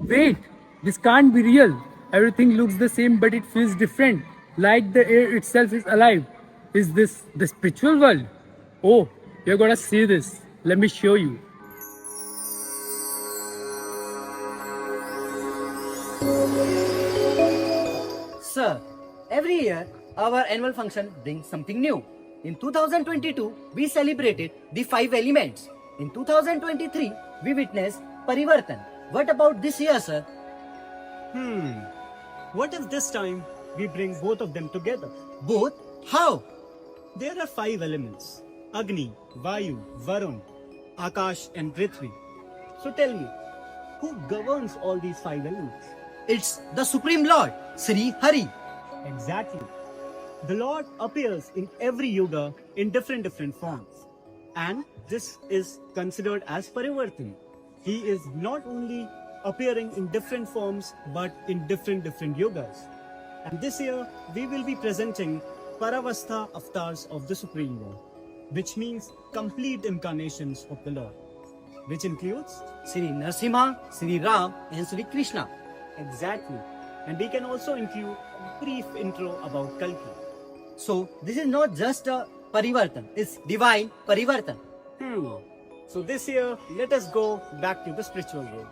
Wait, this can't be real. Everything looks the same, but it feels different. Like the air itself is alive. Is this the spiritual world? Oh, you're gonna see this. Let me show you. Sir, every year our annual function brings something new. In 2022, we celebrated the five elements. In 2023, we witnessed Parivartan. What about this year, sir? What if this time we bring both of them together? Both? How? There are five elements: Agni, Vayu, Varun, Akash, and Prithvi. So tell me, who governs all these five elements? It's the Supreme Lord, Sri Hari. Exactly. The Lord appears in every yuga in different forms. And this is considered as Parivartan. He is not only appearing in different forms but in different yugas. And this year we will be presenting Paravastha avatars of the Supreme Lord, which means complete incarnations of the Lord, which includes Sri Narasimha, Sri Ram, and Sri Krishna. exactly. And we can also include a brief intro about Kalki. So, this is not just a Parivartan, it's divine Parivartan. So this year, let us go back to the spiritual world.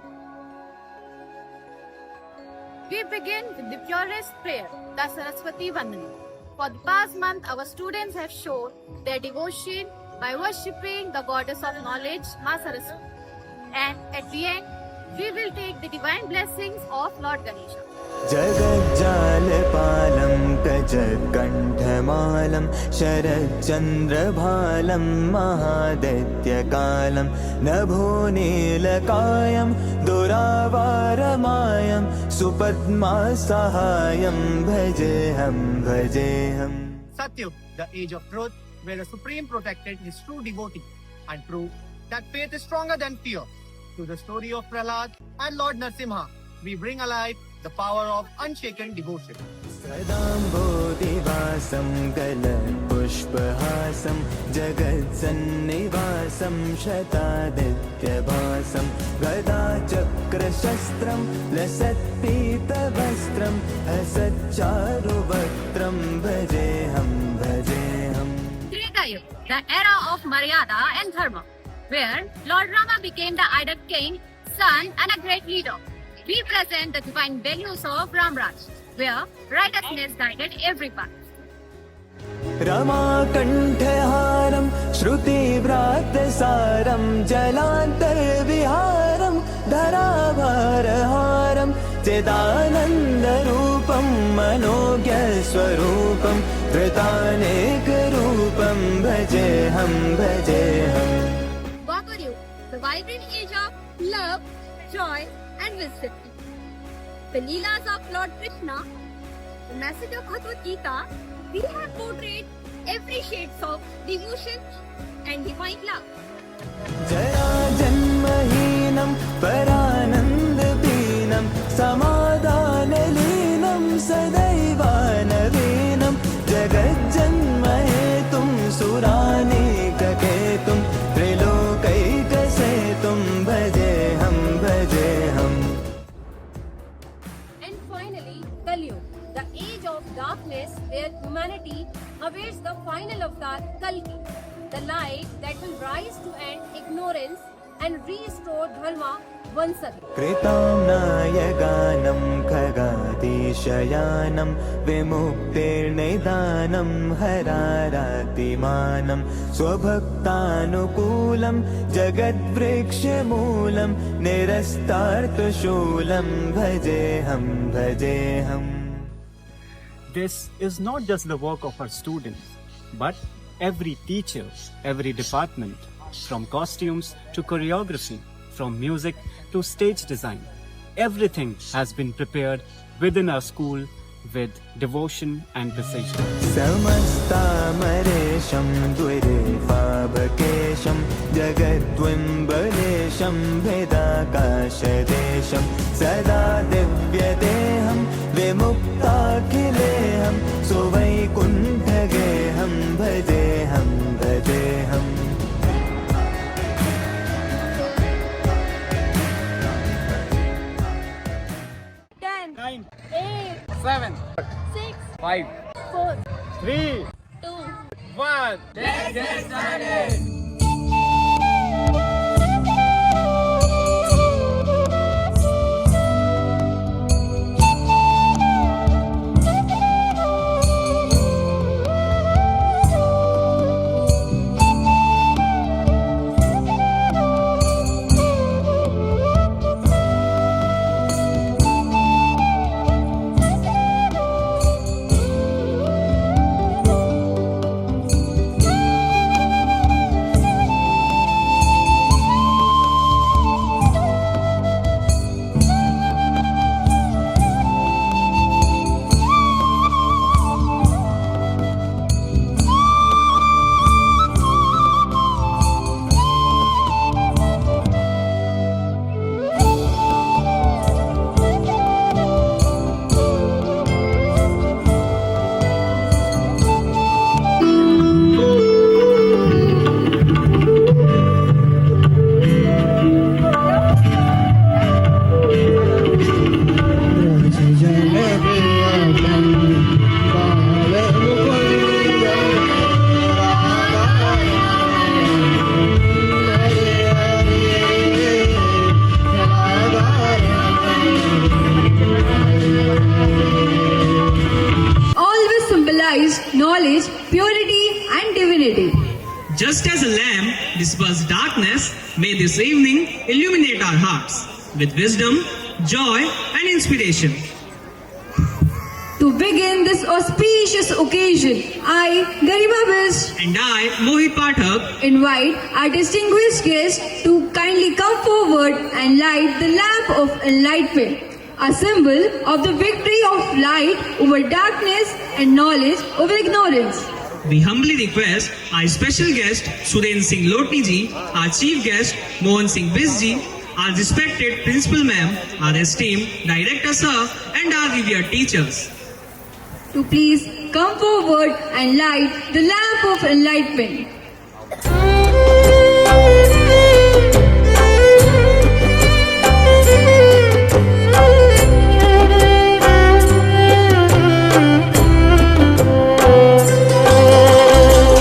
We begin with the purest prayer, the Saraswati Vandana. For the past month, our students have shown their devotion by worshipping the goddess of knowledge, Ma Saraswati. And at the end, we will take the divine blessings of Lord Ganesha. जगज्जालपालं कजकण्ठमालं शरच्चन्द्रभालं महादैत्यकालं नभोनीलकायं दुरावारमायं सुपद्मासहायं भजेऽहं Satyug, the age of truth, where the Supreme protected his true devotee and proved that faith is stronger than fear. To the story of Prahlad and Lord Narsimha, we bring alive the power of unshaken devotion. सदाम्बोधिवासं कलपुष्पहासं जगत्सन्निवासं शतादित्यभासं गदाचक्रशस्त्रं लसत्पीतवस्त्रं हसच्चारुवक्त्रं भजेऽहं Treta Yuga, the era of Maryada and Dharma, where Lord Rama became the idol king, son, and a great leader. We present the divine values of Ramraj, where righteousness guided every path. रमाकण्ठहारं श्रुतिव्रातसारं जलान्तर्विहारं धराभारहारं चिदानन्दरूपं मनोज्ञस्वरूपं धृतानेकरूपं भजेऽहं Dwapar Yuga, the vibrant age of love, joy, and wisdom. The Leelas of Lord Krishna, the message of Bhagavad Gita, we have portrayed every shades of devotion and divine love. जराजन्महीनं परानन्ददीनं समाधानलीनं सदैवानवीनं जगज्जन्महेतुं सुरानीककेतुं त्रिलोकैकसेतुं भजेऽहं And finally, Kali Yuga, the age of darkness where humanity awaits the final avatar Kalki, the light that will rise to end ignorance and restore dharma once again. कृताम्नाय गानं खगातिशयानं विमुक्तिर्निदानं हरारातिमानं स्वभक्तानुकूलं जगद्वृक्षमूलं निरस्तार्थशूलं भजेऽहं This is not just the work of our students, but every teacher, every department, from costumes to choreography, from music to stage design. Everything has been prepared within our school with devotion and precision. समस्तामरेशं द्विरेफाभकेशं जगद्विम्बलेशं भेदाकाशदेशं सदा दिव्यदेहं विमुक्ताखिलेऽहं सुवैकुण्ठगेऽहं भजेऽहं 5. 4, 3, 2, 1. always symbolize knowledge, purity, and divinity. Just as a lamp dispels darkness, may this evening illuminate our hearts with wisdom, joy, and inspiration. To begin this auspicious occasion, I, Garima Best, And I, Mohit Pathak, invite our distinguished guests to kindly come forward and light the lamp of enlightenment, a symbol of the victory of light over darkness and knowledge over ignorance. we humbly request our special guest Suren Singh Lotni ji, our chief guest Mohan Singh Bis ji, our respected principal ma'am, our esteemed director sir, and our revered teachers. To please come forward and light the lamp of enlightenment.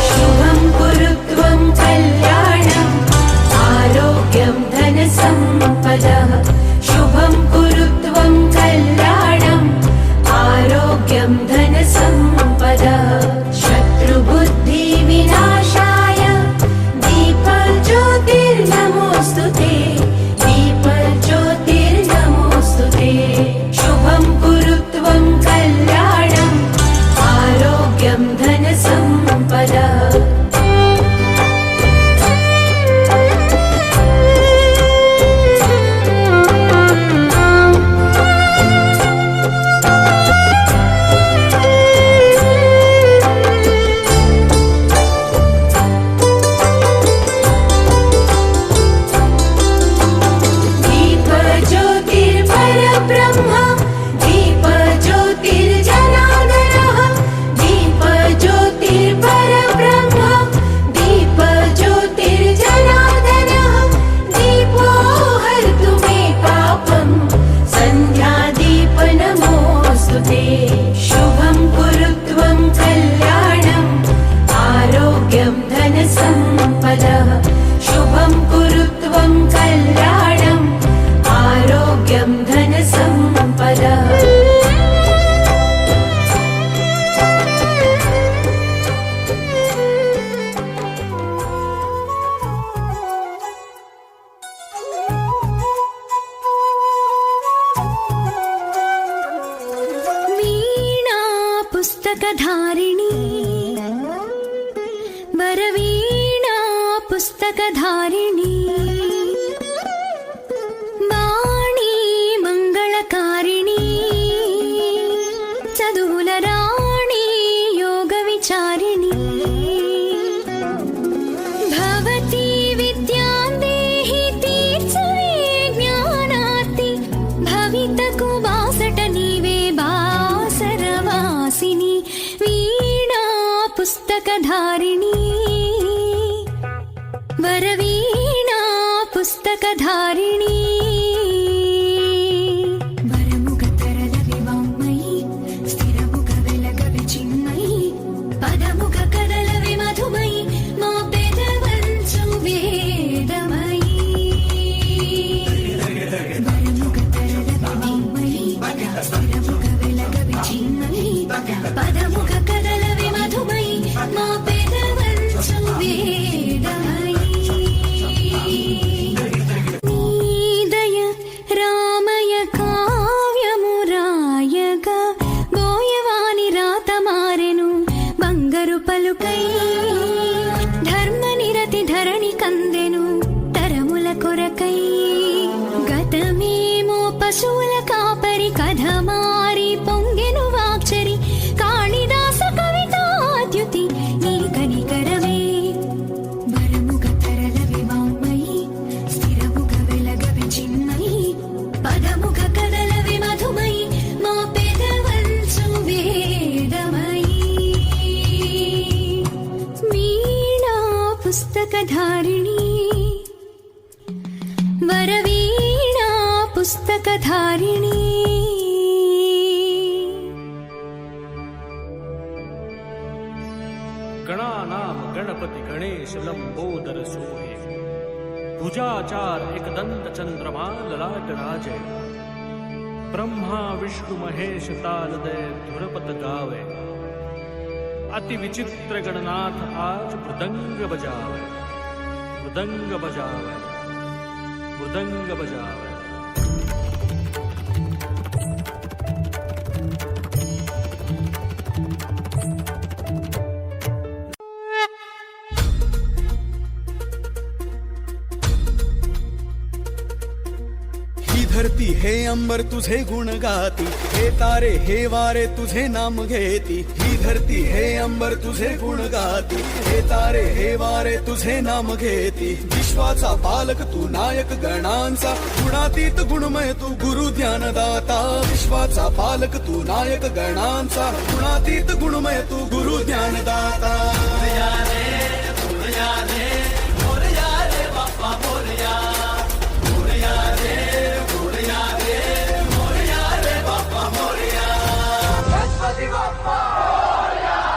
शुभं कुरुत्वं कल्याणम् आरोग्यं धनसम्पदः शुभं कुरुत्वं कल्याणम् आरोग्यं धनसम्पदः शत्रुबुद्धिविनाशाय दीपज्योतिर्नमोऽस्तु ते दीपज्योतिर्नमोऽस्तु ते शुभं कुरुत्वं कल्याणम् आरोग्यं धनसम्पदः दीपज्योतिर्परब्रह्म दीपज्योतिर्जनार्दनः दीपज्योतिर्परब्रह्म दीपज्योतिर्जनार्दनः दीपो हर्तु मे पापम् सन्ध्यादीपनमोऽस्तु ते शुभं कुरुत्वं कल्याणम् आरोग्यं धनसम्पदः शुभं कुरुत्वं कल्याणम् आरोग्यं धनसम्पदः वीणा पुस्तकधारिणी वरवीणा पुस्तकधारिणी वाणी मङ्गलकारिणी चदुलराणी योगविचारिणी भवती विद्यां देहि तीर्चवे ज्ञानार्ति भवितकु बासट नीवे बासरवासिनी वीणा पुस्तकधारिणी वरवीणा पुस्तकधारिणी वरमुखतरल विवाङ्मयी स्थिरमुख वेलग కందెను తరముల కొరకై గతమేమో పశువుల కాపరి కథ మారి పొంగెను వాక్చరి కాళిదాస కవితాద్యుతి నీ కనికరమే వరముగ తరలవి వాంగ్మయి స్థిరముగ వెలగవి చిన్మయి పదముగ కదలవి మధుమయి మా పెదవంచు వేదమయి వీణా పుస్తకధారిణి వరవీణా పుస్తకధారిణి गणानाम गणपति गणेश लंबोदर सोहे भुजाचार एकदंत चंद्रमा ललाट राजे ब्रह्मा विष्णु महेश तालदय धुरपत गावे अति विचित्र गणनाथ आज मृदंग बजावे मृदंग बजावे मृदंग बजावे धरती हे अंबर तुझे गुण गाती हे तारे हे वारे तुझे नाम घेती ही धरती हे अंबर तुझे गुण गाती हे तारे हे वारे तुझे नाम घेती विश्वाचा पालक तू नायक गणांचा गुणातीत गुणमय तू गुरु ज्ञानदाता विश्वाचा पालक तू नायक गणांचा गुणातीत गुणमय तू गुरु ज्ञानदाता Bappa Morya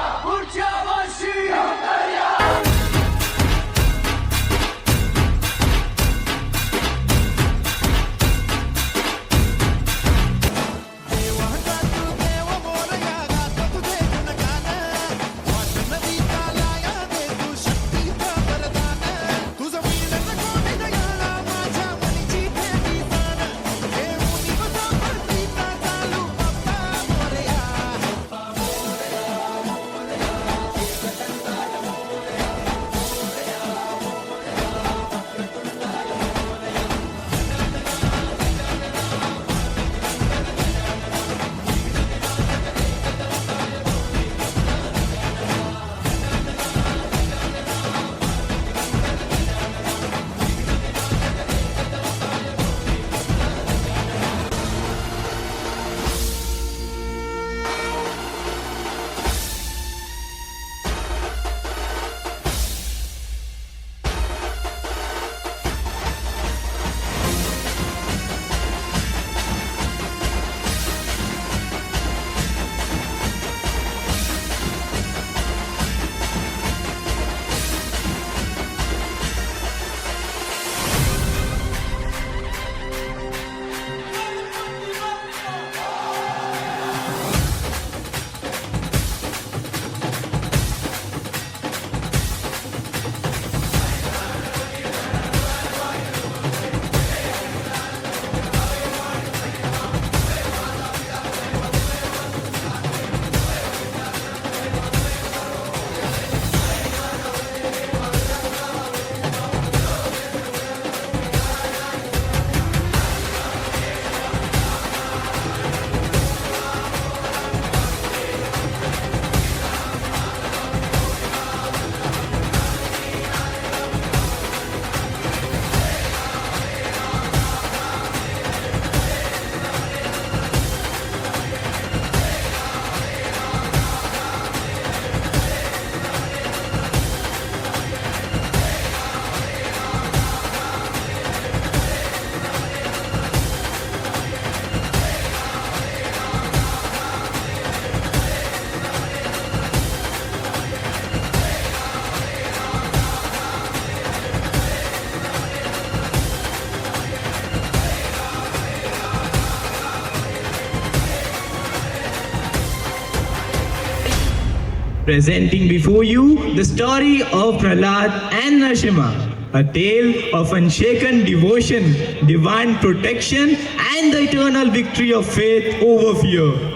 Presenting before you the story of Prahlad and Narsimha, a tale of unshaken devotion, divine protection, and the eternal victory of faith over fear.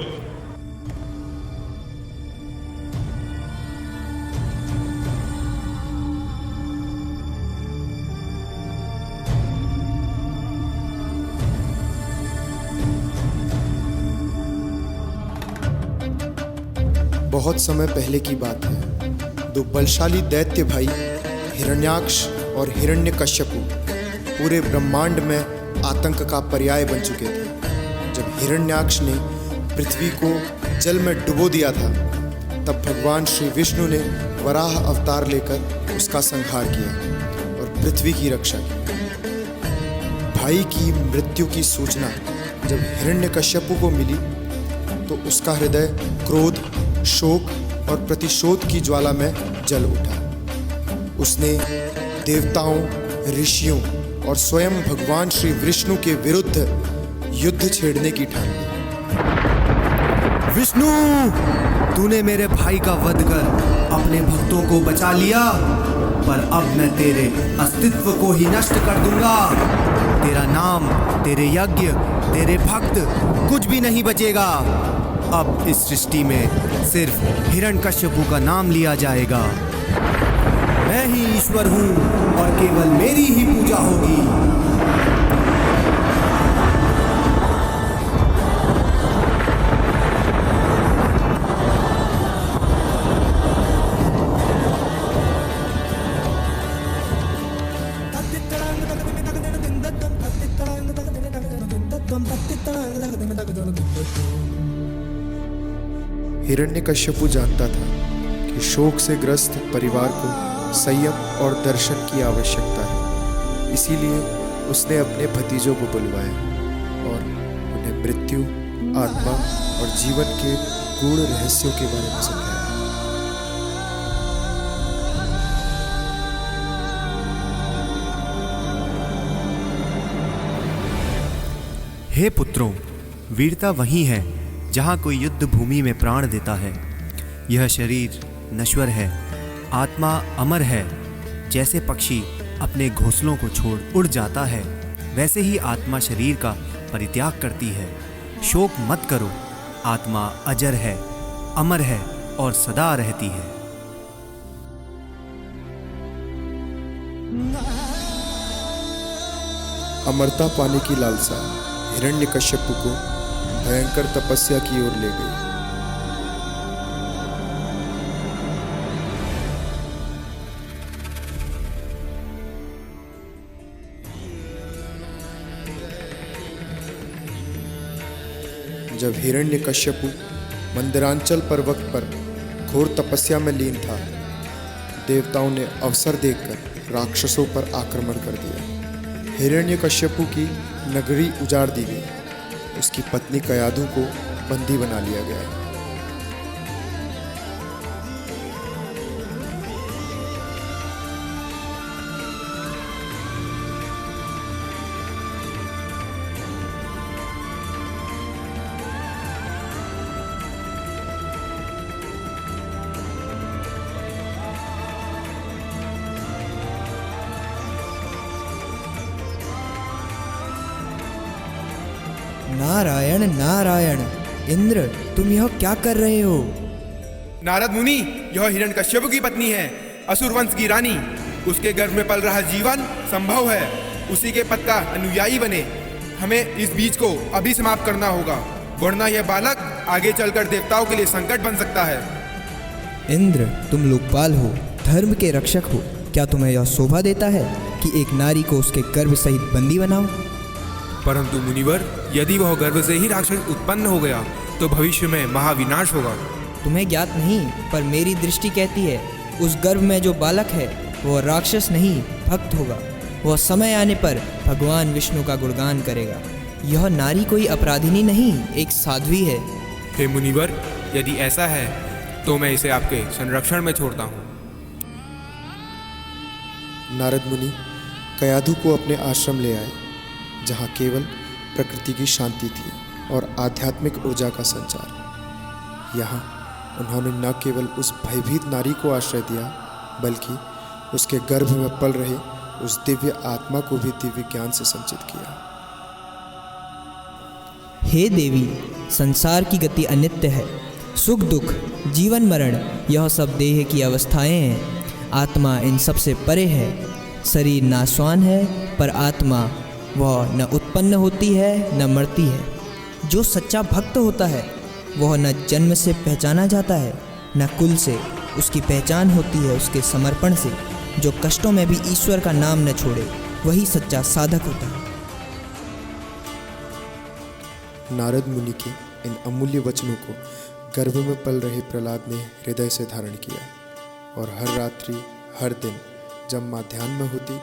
बहुत समय पहले की बात है। दो बलशाली दैत्य भाई हिरण्याक्ष और हिरण्यकश्यपु पूरे ब्रह्मांड में आतंक का पर्याय बन चुके थे। जब हिरण्याक्ष ने पृथ्वी को जल में डुबो दिया था, तब भगवान श्री विष्णु ने वराह अवतार लेकर उसका संहार किया और पृथ्वी की रक्षा की। भाई की मृत्यु की सूचना जब हिरण्यकश्यपु को मिली तो उसका हृदय क्रोध, शोक और प्रतिशोध की ज्वाला में जल उठा। उसने देवताओं, ऋषियों और स्वयं भगवान श्री विष्णु के विरुद्ध युद्ध छेड़ने की ठान ली। विष्णु, तूने मेरे भाई का वध कर अपने भक्तों को बचा लिया, पर अब मैं तेरे अस्तित्व को ही नष्ट कर दूंगा। तेरा नाम, तेरे यज्ञ, तेरे भक्त कुछ भी नहीं बचेगा। अब इस सृष्टि में सिर्फ हिरण्यकश्यपु का नाम लिया जाएगा। मैं ही ईश्वर हूँ और केवल मेरी ही पूजा होगी। हिरण्यकश्यपु जानता था कि शोक से ग्रस्त परिवार को संयम और दर्शन की आवश्यकता है। इसीलिए उसने अपने भतीजों को बुलवाया और उन्हें मृत्यु, आत्मा और जीवन के गूढ़ रहस्यों के बारे में समझाया। हे पुत्रों, वीरता वही है जहाँ कोई युद्ध भूमि में प्राण देता है। यह शरीर नश्वर है, आत्मा अमर है। जैसे पक्षी अपने घोंसलों को छोड़ उड़ जाता है, वैसे ही आत्मा शरीर का परित्याग करती है। शोक मत करो, आत्मा अजर है, अमर है और सदा रहती है। अमरता पाने की लालसा हिरण्यकश्यपु को भयंकर तपस्या की ओर ले गई। जब हिरण्यकश्यपु मंदिरांचल पर्वत पर घोर तपस्या में लीन था, देवताओं ने अवसर देखकर राक्षसों पर आक्रमण कर दिया। हिरण्यकश्यपु की नगरी उजाड़ दी गई। उसकी पत्नी कयाधु को बंदी बना लिया गया। नारायण नारायण, इंद्र तुम यह क्या कर रहे हो? नारद मुनि, यह हिरण्यकश्यप की पत्नी है, असुर वंश की रानी। उसके गर्भ में पल रहा जीवन संभव है उसी के पद का अनुयायी बने। हमें इस बीज को अभी समाप्त करना होगा, वरना यह बालक आगे चलकर देवताओं के लिए संकट बन सकता है। इंद्र, तुम लोकपाल हो, धर्म के रक्षक हो। क्या तुम्हें यह शोभा देता है कि एक नारी को उसके गर्भ सहित बंदी बनाओ? परंतु मुनिवर, यदि वह गर्भ से ही राक्षस उत्पन्न हो गया तो भविष्य में महाविनाश होगा। तुम्हें ज्ञात नहीं, पर मेरी दृष्टि कहती है उस गर्भ में जो बालक है वह राक्षस नहीं, भक्त होगा। वह समय आने पर भगवान विष्णु का गुणगान करेगा। यह नारी कोई अपराधिनी नहीं, एक साध्वी है। हे मुनिवर, यदि ऐसा है तो मैं इसे आपके संरक्षण में छोड़ता हूँ। नारद मुनि कयाधु को अपने आश्रम ले आए, जहाँ केवल प्रकृति की शांति थी और आध्यात्मिक ऊर्जा का संचार। यहाँ उन्होंने न केवल उस भयभीत नारी को आश्रय दिया, बल्कि उसके गर्भ में पल रहे उस दिव्य आत्मा को भी दिव्य ज्ञान से संचित किया। हे देवी, संसार की गति अनित्य है। सुख दुख, जीवन मरण, यह सब देह की अवस्थाएं हैं। आत्मा इन सब से परे है। शरीर नाशवान है, पर आत्मा वह न उत्पन्न होती है न मरती है। जो सच्चा भक्त होता है वह न जन्म से पहचाना जाता है न कुल से। उसकी पहचान होती है उसके समर्पण से। जो कष्टों में भी ईश्वर का नाम न छोड़े वही सच्चा साधक होता है। नारद मुनि के इन अमूल्य वचनों को गर्भ में पल रहे प्रहलाद ने हृदय से धारण किया और हर रात्रि हर दिन जब माँ ध्यान में होती,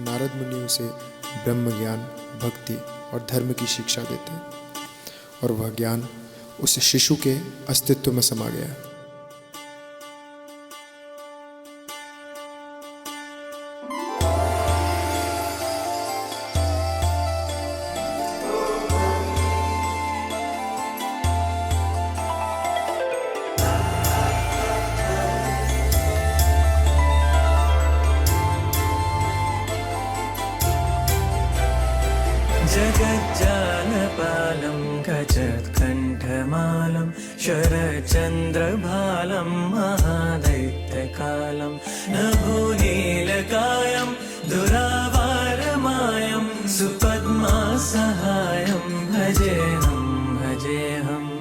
नारद मुनि उसे ब्रह्म ज्ञान, भक्ति और धर्म की शिक्षा देते और वह ज्ञान उस शिशु के अस्तित्व में समा गया। जगज्जालपालं गजत्कण्ठमालं शरचन्द्रभालं महादैत्यकालं नभोनीलकायं दुरावारमायं सुपद्मासहायं भजेऽहं भजेऽहम्।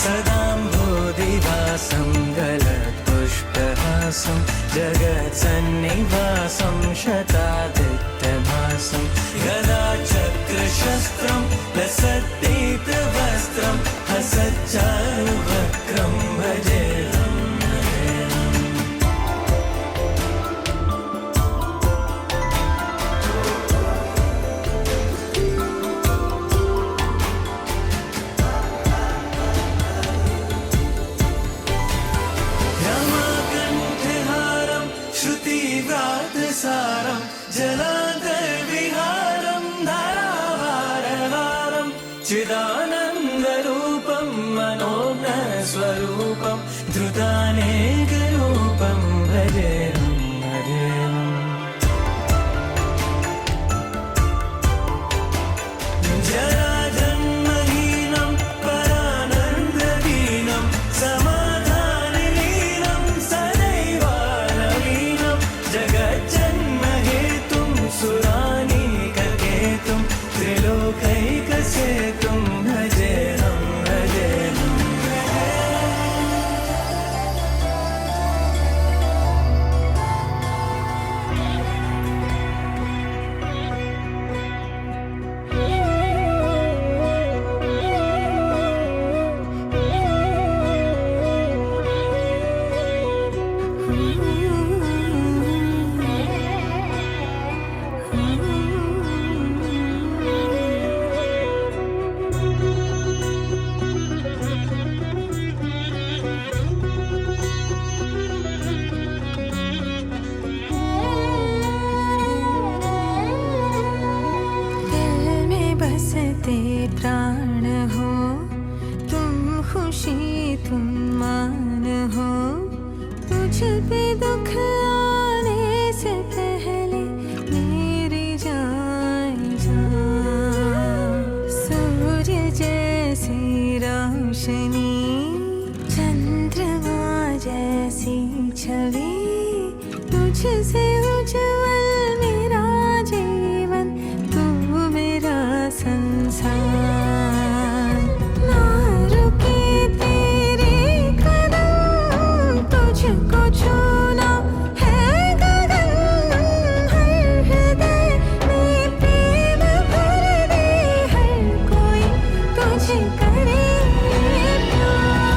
सदाम्भोदिवासं गलत्पुष्पहासं जगत्सन्निवासं शतादित्यभासं गदाचक्रशस्त्रं लसद्दीप्तवस्त्रं हसच्चारुवक्त्रं भजेऽहं भजेऽहम्। श्रुतिव्रातसारं जलान्तर्विहारं धारावारहारं चिदानन्दरूपं मनोज्ञस्वरूपं धृतानेकरूपं भजेऽहं भजेऽहम्। जराजन्महीनं परानन्ददीनं समाधानलीनं सदैवानवीनं जगज्जन्महेतुं सुरानीककेतुं त्रिलोकैकसेतुं भजेऽहं भजेऽहं। दिल में बसते प्राण हो तुम, खुशी तुम मान हो। तुझ पे दुख आने से पहले मेरी जान जान। सूर्य जैसी रोशनी, चंद्रमा जैसी छवि, तुझसे उज्जवल मेरा जीवन, तू मेरा संसार। ना रुके तेरे कदम, तुझको छूना है गगन। हर हृदय में प्रेम भर दे, हर कोई तुझे करे प्यार।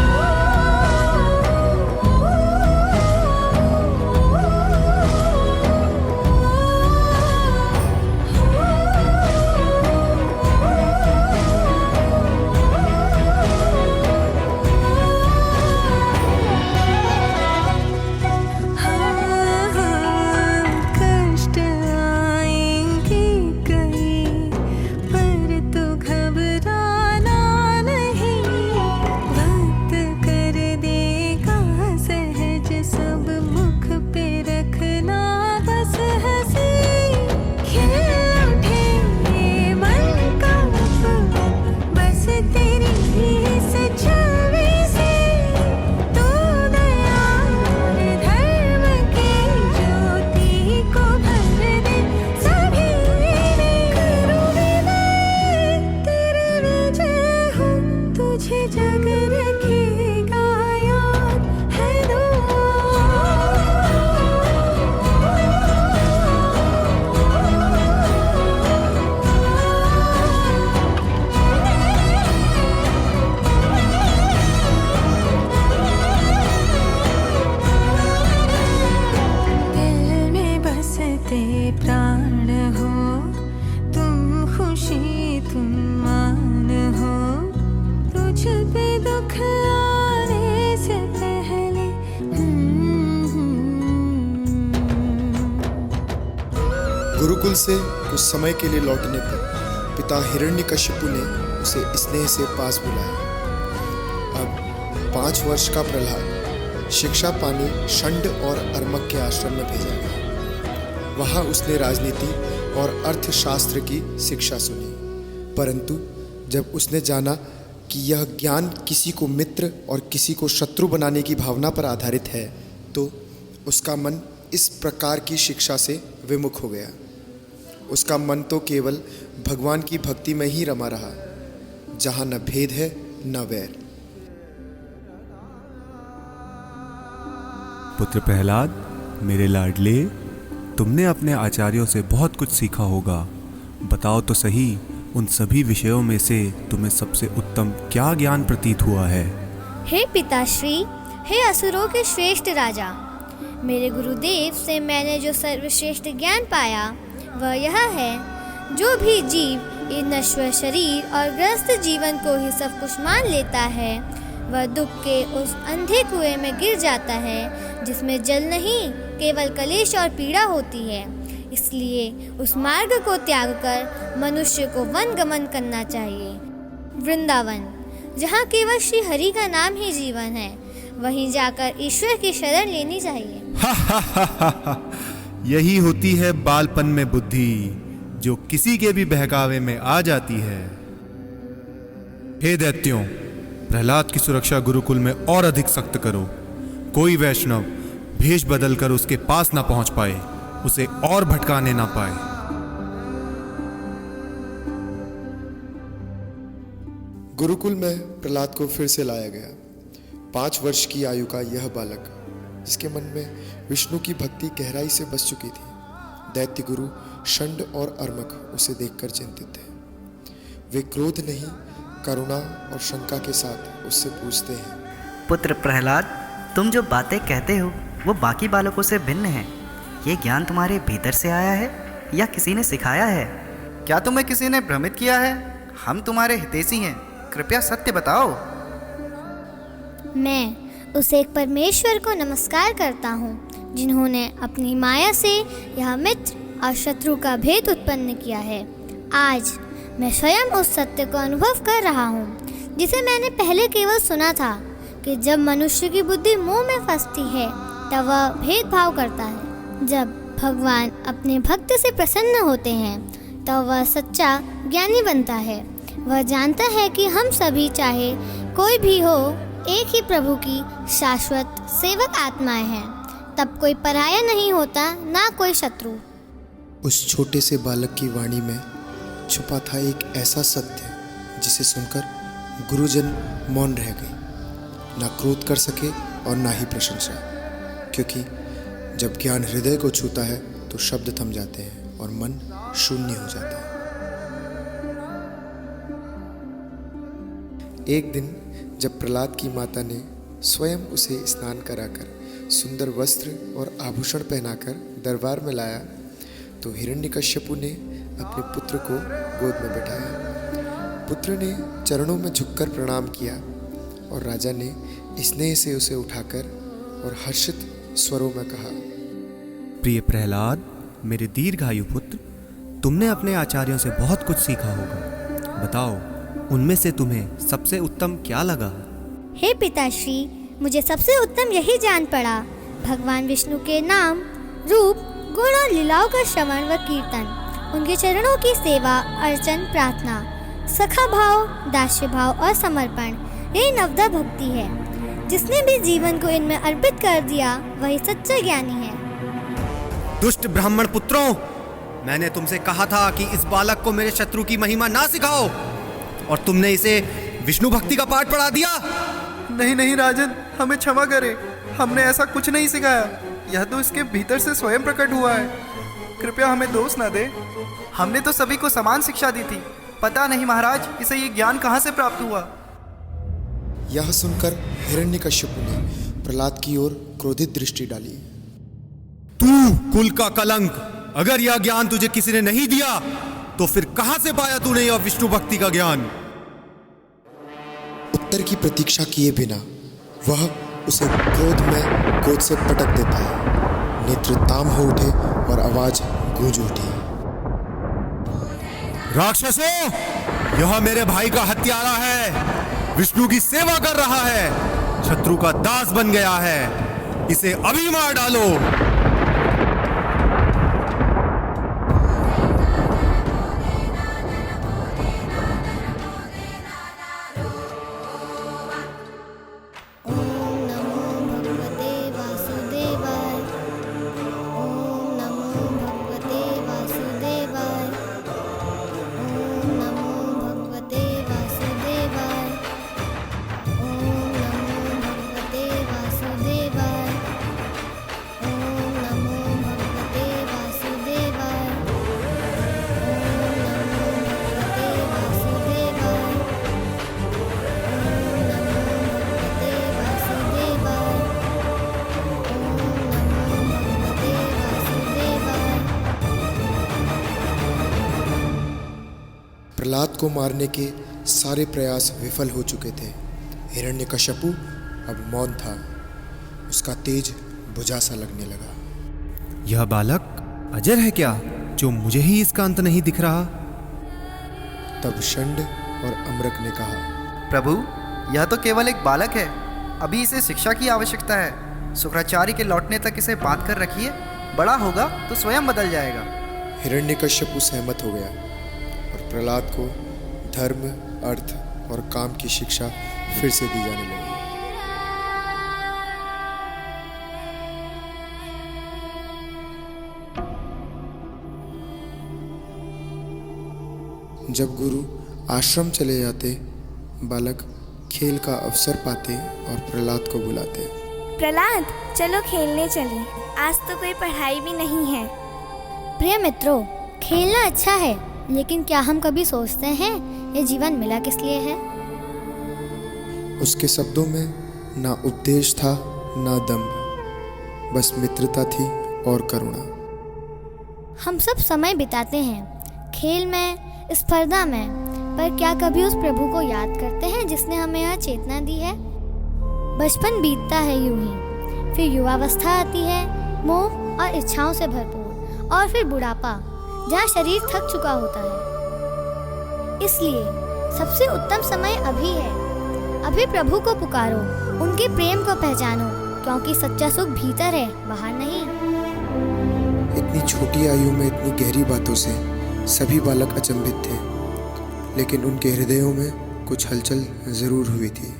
गुरुकुल से कुछ समय के लिए लौटने पर पिता हिरण्यकश्यपु ने उसे स्नेह से पास बुलाया। अब 5 वर्ष का प्रहलाद शिक्षा पाने षंड और अर्मक के आश्रम में भेजा गया। वहाँ उसने राजनीति और अर्थशास्त्र की शिक्षा सुनी, परंतु जब उसने जाना कि यह ज्ञान किसी को मित्र और किसी को शत्रु बनाने की भावना पर आधारित है, तो उसका मन इस प्रकार की शिक्षा से विमुख हो गया। उसका मन तो केवल भगवान की भक्ति में ही रमा रहा, जहाँ न भेद है न वैर। पुत्र प्रहलाद, मेरे लाडले, तुमने अपने आचार्यों से बहुत कुछ सीखा होगा। बताओ तो सही, उन सभी विषयों में से तुम्हें सबसे उत्तम क्या ज्ञान प्रतीत हुआ है? हे पिताश्री, हे असुरों के श्रेष्ठ राजा, मेरे गुरुदेव से मैंने जो सर्वश्रेष्ठ ज्ञान पाया वह यह है, जो भी जीव इस नश्वर शरीर और ग्रस्त जीवन को ही सब कुछ मान लेता है, वह दुख के उस अंधे कुएं में गिर जाता है जिसमें जल नहीं, केवल कलेश और पीड़ा होती है। इसलिए उस मार्ग को त्याग कर मनुष्य को वन गमन करना चाहिए। वृंदावन, जहाँ केवल श्री हरि का नाम ही जीवन है, वहीं जाकर ईश्वर की शरण लेनी चाहिए। यही होती है बालपन में बुद्धि, जो किसी के भी बहकावे में आ जाती है। हे दैत्यों, प्रहलाद की सुरक्षा गुरुकुल में और अधिक सख्त करो। कोई वैष्णव भेष बदलकर उसके पास ना पहुंच पाए, उसे और भटकाने ना पाए। गुरुकुल में प्रहलाद को फिर से लाया गया। 5 वर्ष की आयु का यह बालक, जिसके मन में विष्णु की भक्ति गहराई से बस चुकी थी। दैत्य गुरु षंड और अर्मक उसे देखकर चिंतित थे। वे क्रोध नहीं, करुणा और शंका के साथ उससे पूछते हैं, पुत्र प्रहलाद, तुम जो बातें कहते हो वो बाकी बालकों से भिन्न है। ये ज्ञान तुम्हारे भीतर से आया है या किसी ने सिखाया है? क्या तुम्हें किसी ने भ्रमित किया है? हम तुम्हारे हितैषी हैं, कृपया सत्य बताओ। मैं उस एक परमेश्वर को नमस्कार करता हूँ, जिन्होंने अपनी माया से यह मित्र और शत्रु का भेद उत्पन्न किया है। आज मैं स्वयं उस सत्य को अनुभव कर रहा हूँ, जिसे मैंने पहले केवल सुना था कि जब मनुष्य की बुद्धि मोह में फंसती है तब वह भेदभाव करता है। जब भगवान अपने भक्त से प्रसन्न होते हैं तो वह सच्चा ज्ञानी बनता है। वह जानता है कि हम सभी, चाहे कोई भी हो, एक ही प्रभु की शाश्वत सेवक आत्माएं हैं। तब कोई पराया नहीं होता, ना कोई शत्रु। उस छोटे से बालक की वाणी में छुपा था एक ऐसा सत्य जिसे सुनकर गुरुजन मौन रह गए, ना क्रोध कर सके और ना ही प्रशंसा, क्योंकि जब ज्ञान हृदय को छूता है तो शब्द थम जाते हैं और मन शून्य हो जाता है। एक दिन जब प्रहलाद की माता ने स्वयं उसे स्नान कराकर सुंदर वस्त्र और आभूषण पहनाकर दरबार में लाया, तो हिरण्यकश्यपु ने अपने पुत्र को गोद में बैठाया। पुत्र ने चरणों में झुककर प्रणाम किया और राजा ने स्नेह से उसे उठाकर और हर्षित स्वरों में कहा, प्रिय प्रहलाद, मेरे दीर्घायु पुत्र, तुमने अपने आचार्यों से बहुत कुछ सीखा होगा। बताओ, उनमें से तुम्हें सबसे उत्तम क्या लगा? हे पिताश्री, मुझे सबसे उत्तम यही जान पड़ा, भगवान विष्णु के नाम, रूप, गुण और लीलाओं का श्रवण व कीर्तन, उनके चरणों की सेवा, अर्चन, प्रार्थना, सखा भाव, दास्य भाव और समर्पण, यही नवदा भक्ति है। जिसने भी जीवन को इनमें अर्पित कर दिया वही सच्चा ज्ञानी है। दुष्ट ब्राह्मण पुत्रों, मैंने तुमसे कहा था कि इस बालक को मेरे शत्रु की महिमा ना सिखाओ, और तुमने इसे विष्णु भक्ति का पाठ पढ़ा दिया। नहीं नहीं राजन, हमें क्षमा करें, हमने ऐसा कुछ नहीं सिखाया। यह तो इसके भीतर से स्वयं प्रकट हुआ है। कृपया हमें दोष न दे। हमने तो सभी को समान शिक्षा दी थी। पता नहीं महाराज, इसे ये ज्ञान कहाँ से प्राप्त हुआ। यह सुनकर हिरण्यकश्यपु ने प्रहलाद की ओर क्रोधित दृष्टि डाली। तू कुल का कलंक, अगर यह ज्ञान तुझे किसी ने नहीं दिया तो फिर कहां से पाया तूने यह विष्णु भक्ति का ज्ञान? उत्तर की प्रतीक्षा किए बिना वह उसे क्रोध में गोद से पटक देता है। नेत्र ताम हो उठे और आवाज गूंज उठी। राक्षसों, यह मेरे भाई का हत्यारा है, विष्णु की सेवा कर रहा है, शत्रु का दास बन गया है, इसे अभी मार डालो। प्रहलाद को मारने के सारे प्रयास विफल हो चुके थे। हिरण्यकश्यपु अब मौन था, उसका तेज बुझा सा लगने लगा। यह बालक अजर है क्या, जो मुझे ही इसका अंत नहीं दिख रहा? तब षंड और अमरक ने कहा, प्रभु, यह तो केवल एक बालक है, अभी इसे शिक्षा की आवश्यकता है। शुक्राचार्य के लौटने तक इसे बांध कर रखिए, बड़ा होगा तो स्वयं बदल जाएगा। हिरण्यकश्यपु सहमत हो गया और प्रहलाद को धर्म, अर्थ और काम की शिक्षा फिर से दी जाने लगी। जब गुरु आश्रम चले जाते, बालक खेल का अवसर पाते और प्रहलाद को बुलाते। प्रहलाद, चलो खेलने चले, आज तो कोई पढ़ाई भी नहीं है। प्रिय मित्रों, खेलना अच्छा है, लेकिन क्या हम कभी सोचते हैं ये जीवन मिला किस लिए है? उसके शब्दों में ना उपदेश था, ना दम्भ, बस मित्रता थी और करुणा। हम सब समय बिताते हैं खेल में, स्पर्धा में, पर क्या कभी उस प्रभु को याद करते हैं जिसने हमें यह चेतना दी है? बचपन बीतता है यूं ही, फिर युवावस्था आती है, मोह और इच्छाओं से भरपूर, और फिर बुढ़ापा, जहाँ शरीर थक चुका होता है। इसलिए सबसे उत्तम समय अभी है। अभी प्रभु को पुकारो, उनके प्रेम को पहचानो, क्योंकि सच्चा सुख भीतर है, बाहर नहीं। इतनी छोटी आयु में इतनी गहरी बातों से सभी बालक अचंभित थे, लेकिन उनके हृदयों में कुछ हलचल जरूर हुई थी।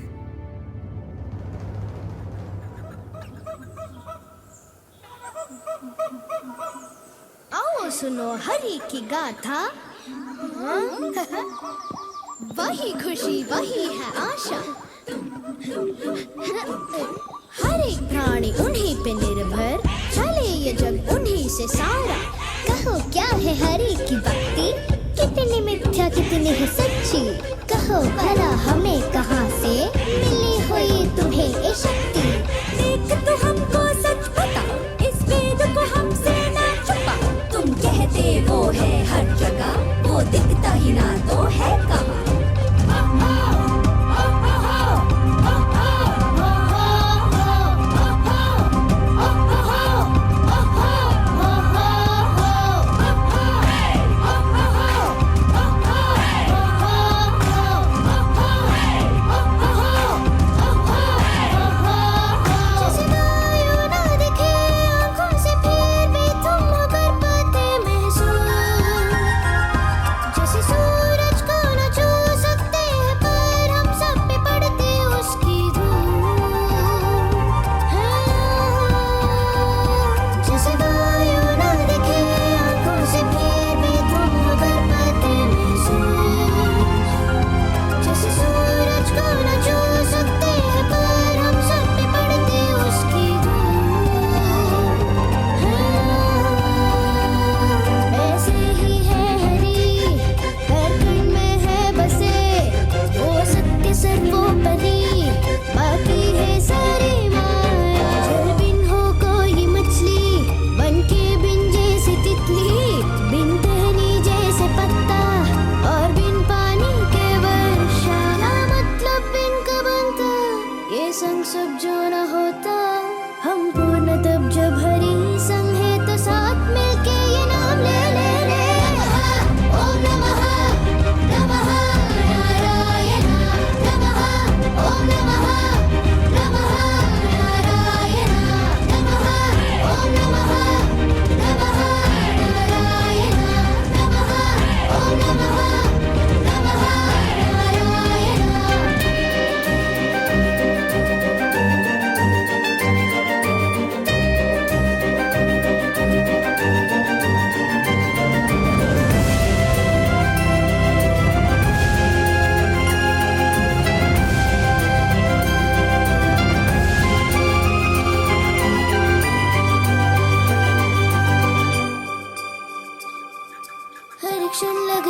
आओ सुनो हरि की गाथा, वही खुशी वही है आशा, हर एक प्राणी उन्हीं पे निर्भर, चले ये जग उन्हीं से सारा। कहो क्या है हरि की भक्ति, कितनी मिथ्या कितनी है सच्ची, कहो भला हमें कहाँ से मिली हुई तुम्हें ये शक्ति। देख तो हमको सच बता, इस वेद को हमसे ना छुपा। तुम कहते वो है हर जगह, वो दिखता ही ना तो है कहाँ।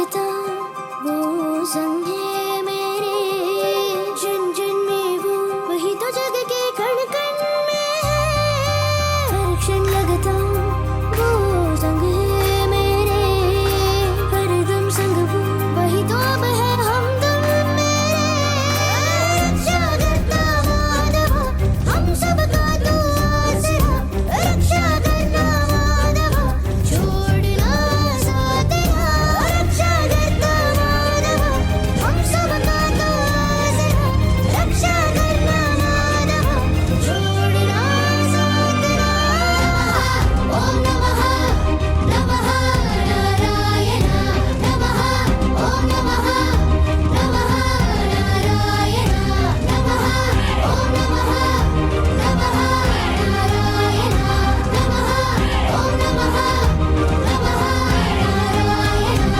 लगता वो संग है मेरे, जन जन में वो वही तो जग के कण कण में है। हर क्षण लगता वो संग है मेरे, हर दम संग वो वही तो अब है हमदम मेरे। रक्षा करना माधवा हम सबका तू आसरा, रक्षा करना माधवा छोड़ना साथ तेरा। रक्षा करना माधवा हम सबका तू आसरा, रक्षा करना माधवा छोड़ना साथ तेरा। ओम नमः नमः नारायण नमः, ओम नमः नमः नारायण नमः, ओम नमः नमः नारायण नमः, ओम नमः नमः नारायण।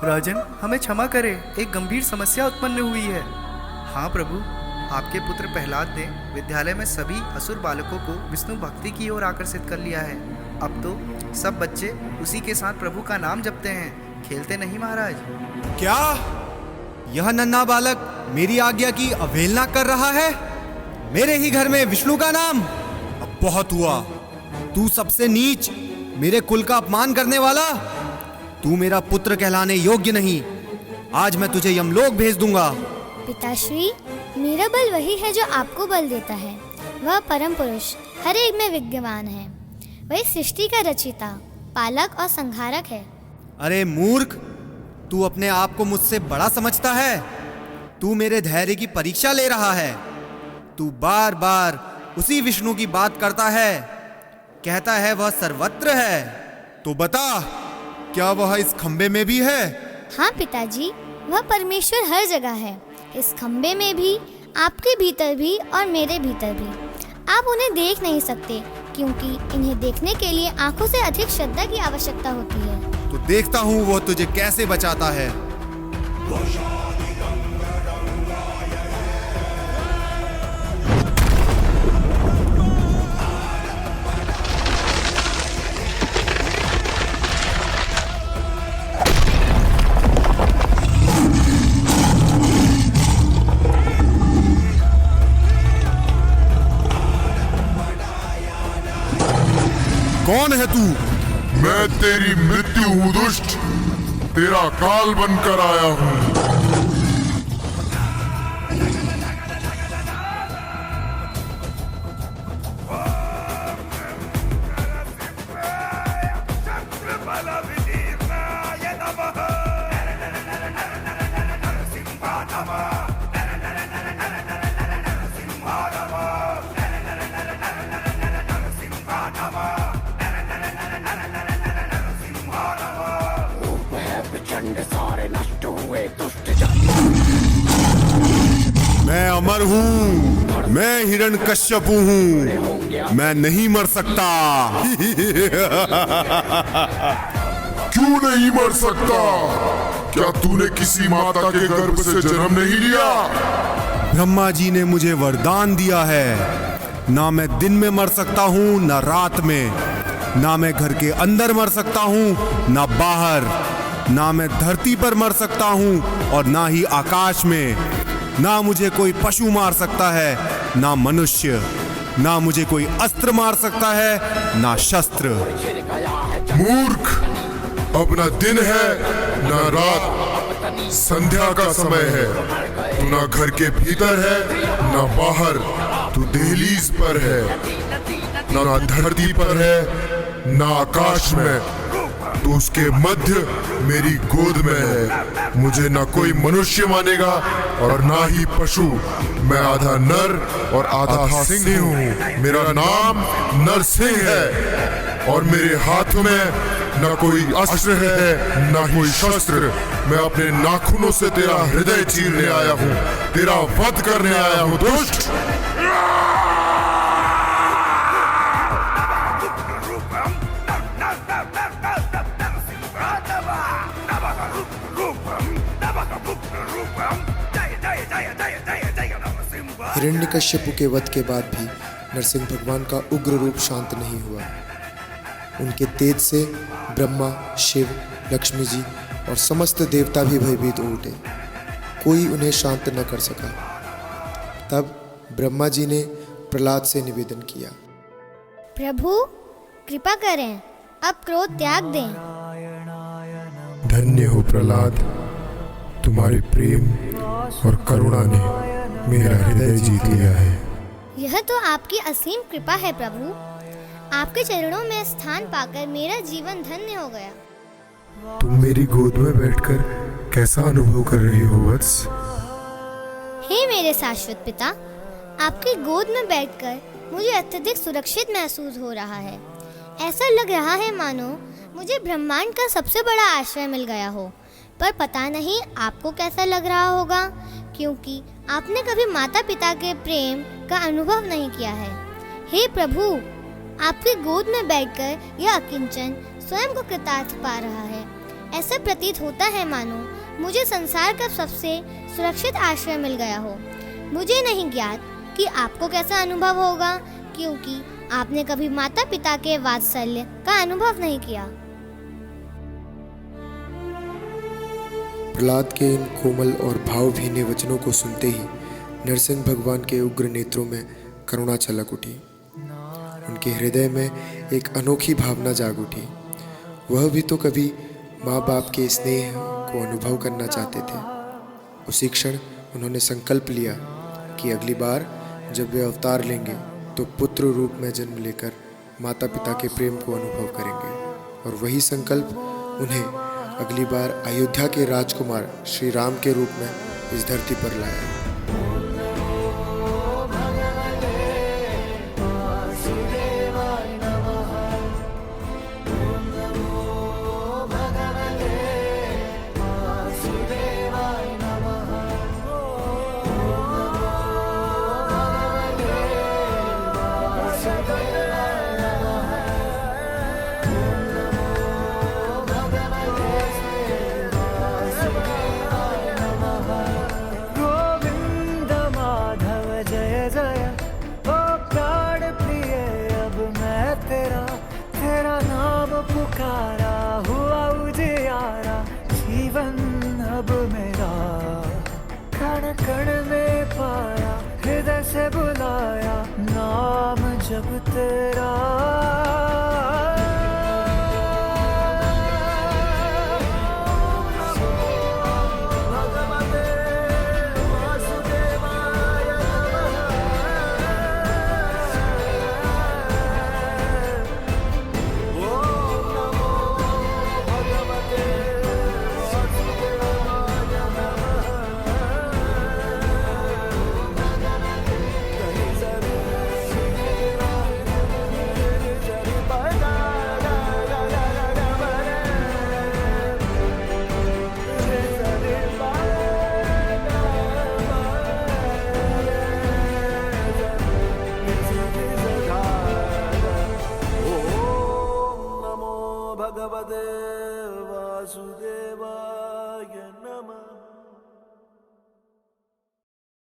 राजन, हमें क्षमा करें, एक गंभीर समस्या उत्पन्न हुई है। हाँ प्रभु, आपके पुत्र प्रहलाद ने विद्यालय में सभी असुर बालकों को विष्णु भक्ति की ओर आकर्षित कर लिया है। अब तो सब बच्चे उसी के साथ प्रभु का नाम जपते हैं, खेलते नहीं महाराज। क्या यह नन्हा बालक मेरी आज्ञा की अवहेलना कर रहा है? मेरे ही घर में विष्णु का नाम? अब बहुत हुआ। तू सबसे नीच, मेरे कुल का अपमान करने वाला। तू मेरा पुत्र कहलाने योग्य नहीं। आज मैं तुझे यमलोक भेज दूंगा। पिताश्री, मेरा बल वही है जो आपको बल देता है। वह परम पुरुष हर एक में विद्यमान है। वही सृष्टि का रचिता, पालक और संहारक है। अरे मूर्ख, तू अपने आप को मुझसे बड़ा समझता है। तू मेरे धैर्य की परीक्षा ले रहा है। तू बार बार उसी विष्णु की बात करता है, कहता है वह सर्वत्र है। तो बता, क्या वह इस खंबे में भी है? हाँ पिताजी, वह परमेश्वर हर जगह है, इस खंबे में भी, आपके भीतर भी और मेरे भीतर भी। आप उन्हें देख नहीं सकते क्योंकि इन्हें देखने के लिए आंखों से अधिक श्रद्धा की आवश्यकता होती है। तो देखता हूँ वो तुझे कैसे बचाता है। कौन है तू? मैं तेरी मृत्यु हूँ दुष्ट, तेरा काल बनकर आया हूँ। मैं अमर हूँ, मैं हिरण्यकश्यप हूँ, मैं नहीं मर सकता। क्यों नहीं मर सकता? क्या तूने किसी माता के गर्भ से जन्म नहीं लिया? ब्रह्मा जी ने मुझे वरदान दिया है, ना मैं दिन में मर सकता हूँ ना रात में, ना मैं घर के अंदर मर सकता हूँ ना बाहर, ना मैं धरती पर मर सकता हूँ और ना ही आकाश में। ना मुझे कोई पशु मार सकता है ना मनुष्य, ना मुझे कोई अस्त्र मार सकता है ना शस्त्र। मूर्ख, अब न दिन है न रात, संध्या का समय है। तू ना घर के भीतर है न बाहर, तू दहलीज पर है, ना धरती पर है ना आकाश में, तो उसके मध्य मेरी गोद में है। मुझे ना कोई मनुष्य मानेगा और ना ही पशु। मैं आधा नर और आधा सिंह हूँ। मेरा नाम नरसिंह है और मेरे हाथ में ना कोई अस्त्र है ना कोई शस्त्र। मैं अपने नाखूनों से तेरा हृदय चीरने आया हूँ, तेरा वध करने आया हूँ दुष्ट। हिरण्यकश्यप के वध के बाद भी नरसिंह भगवान का उग्र रूप शांत नहीं हुआ। उनके तेज से ब्रह्मा, शिव, लक्ष्मी जी और समस्त देवता भी भयभीत हो उठे। कोई उन्हें शांत न कर सका। तब ब्रह्मा जी ने प्रहलाद से निवेदन किया, प्रभु कृपा करें, अब क्रोध त्याग दें। धन्य हो प्रहलाद, तुम्हारे प्रेम और करुणा ने मेरा हृदय जीत लिया है। यह तो आपकी असीम कृपा है प्रभु। आपके चरणों में स्थान पाकर मेरा जीवन धन्य हो गया। तुम मेरी गोद में बैठकर कैसा अनुभव कर रही हो वत्स? हे मेरे शाश्वत पिता, आपकी गोद में बैठकर मुझे अत्यधिक सुरक्षित महसूस हो रहा है। ऐसा लग रहा है मानो मुझे ब्रह्मांड का सबसे बड़ा आश्रय मिल गया हो। पर पता नहीं आपको कैसा लग रहा होगा, क्योंकि आपने कभी माता पिता के प्रेम का अनुभव नहीं किया है। हे प्रभु, आपकी गोद में बैठकर यह अकिंचन स्वयं को कृतार्थ पा रहा है। ऐसा प्रतीत होता है मानो मुझे संसार का सबसे सुरक्षित आश्रय मिल गया हो। मुझे नहीं ज्ञात कि आपको कैसा अनुभव होगा, क्योंकि आपने कभी माता पिता के वात्सल्य का अनुभव नहीं किया। प्रहलाद के इन कोमल और भावभीने वचनों को सुनते ही नरसिंह भगवान के उग्र नेत्रों में करुणा छलक उठी। उनके हृदय में एक अनोखी भावना जाग उठी। वह भी तो कभी माँ बाप के स्नेह को अनुभव करना चाहते थे। उसी क्षण उन्होंने संकल्प लिया कि अगली बार जब वे अवतार लेंगे तो पुत्र रूप में जन्म लेकर माता पिता के प्रेम को अनुभव करेंगे। और वही संकल्प उन्हें अगली बार अयोध्या के राजकुमार श्री राम के रूप में इस धरती पर लाया। जब तेरा भगवते वासुदेवाय।